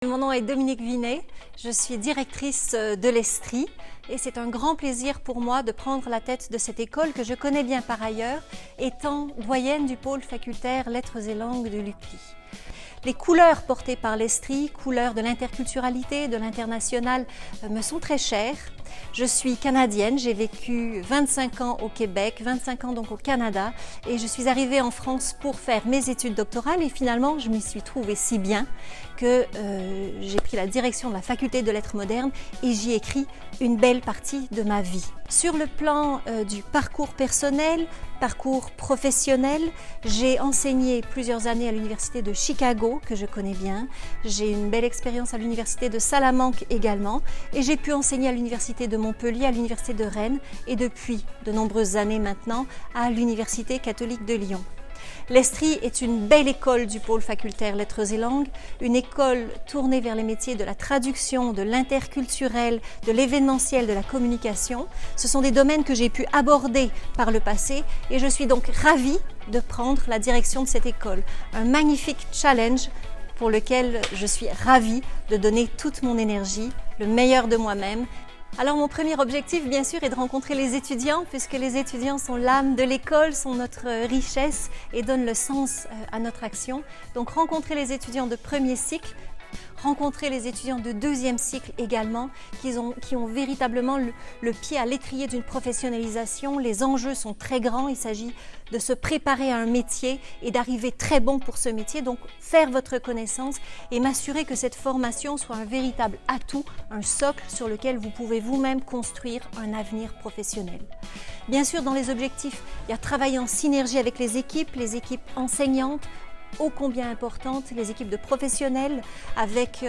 Mon nom est Dominique Vinet, je suis directrice de l'Estrie et c'est un grand plaisir pour moi de prendre la tête de cette école que je connais bien par ailleurs, étant doyenne du pôle facultaire Lettres et Langues de l'UQI. Les couleurs portées par l'Estrie, couleurs de l'interculturalité, de l'international, me sont très chères. Je suis canadienne, j'ai vécu 25 ans au Québec, 25 ans donc au Canada et je suis arrivée en France pour faire mes études doctorales et finalement je m'y suis trouvée si bien que j'ai pris la direction de la faculté de lettres modernes et j'y ai écrit une belle partie de ma vie. Sur le plan du parcours personnel, parcours professionnel, j'ai enseigné plusieurs années à l'université de Chicago que je connais bien. J'ai une belle expérience à l'université de Salamanque également et j'ai pu enseigner à l'université de Montpellier, à l'université de Rennes et depuis de nombreuses années maintenant à l'université catholique de Lyon. L'Estrie est une belle école du pôle facultaire Lettres et Langues, une école tournée vers les métiers de la traduction, de l'interculturel, de l'événementiel, de la communication. Ce sont des domaines que j'ai pu aborder par le passé et je suis donc ravie de prendre la direction de cette école. Un magnifique challenge pour lequel je suis ravie de donner toute mon énergie, le meilleur de moi-même. Alors mon premier objectif bien sûr est de rencontrer les étudiants puisque les étudiants sont l'âme de l'école, sont notre richesse et donnent le sens à notre action. Donc rencontrer les étudiants de premier cycle, rencontrer les étudiants de deuxième cycle également qui ont véritablement le pied à l'étrier d'une professionnalisation. Les enjeux sont très grands, il s'agit de se préparer à un métier et d'arriver très bon pour ce métier. Donc faire votre connaissance et m'assurer que cette formation soit un véritable atout, un socle sur lequel vous pouvez vous-même construire un avenir professionnel. Bien sûr, dans les objectifs, il y a travailler en synergie avec les équipes enseignantes, ô combien importantes, les équipes de professionnels avec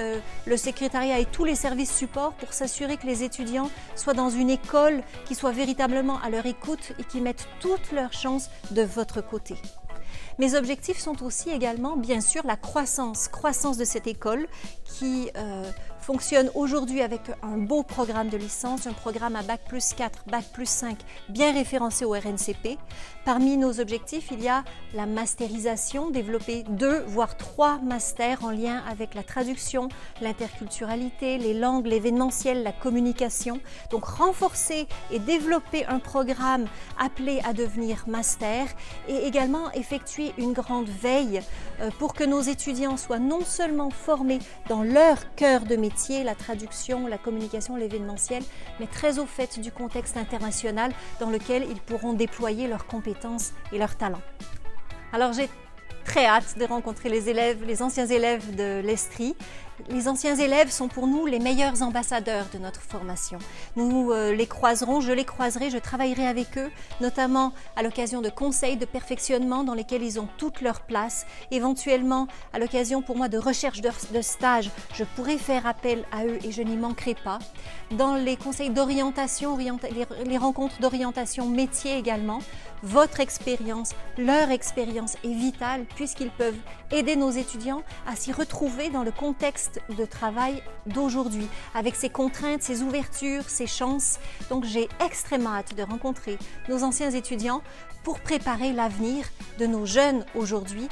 le secrétariat et tous les services supports pour s'assurer que les étudiants soient dans une école qui soit véritablement à leur écoute et qui mettent toutes leurs chances de votre côté. Mes objectifs sont aussi également, bien sûr, la croissance de cette école qui fonctionne aujourd'hui avec un beau programme de licence, un programme à Bac+4, Bac+5, bien référencé au RNCP. Parmi nos objectifs, il y a la masterisation, développer 2 voire 3 masters en lien avec la traduction, l'interculturalité, les langues, l'événementiel, la communication. Donc renforcer et développer un programme appelé à devenir master et également effectuer une grande veille pour que nos étudiants soient non seulement formés dans leur cœur de métier, la traduction, la communication, l'événementiel, mais très au fait du contexte international dans lequel ils pourront déployer leurs compétences et leurs talents. Alors j'ai très hâte de rencontrer les élèves, les anciens élèves de l'Estrie. Les anciens élèves sont pour nous les meilleurs ambassadeurs de notre formation. Nous les croiserons, je les croiserai, je travaillerai avec eux, notamment à l'occasion de conseils de perfectionnement dans lesquels ils ont toute leur place. Éventuellement, à l'occasion pour moi de recherche de stage, je pourrai faire appel à eux et je n'y manquerai pas. Dans les conseils d'orientation, les rencontres d'orientation métier également, votre expérience, leur expérience est vitale puisqu'ils peuvent aider nos étudiants à s'y retrouver dans le contexte de travail d'aujourd'hui, avec ses contraintes, ses ouvertures, ses chances. Donc j'ai extrêmement hâte de rencontrer nos anciens étudiants pour préparer l'avenir de nos jeunes aujourd'hui.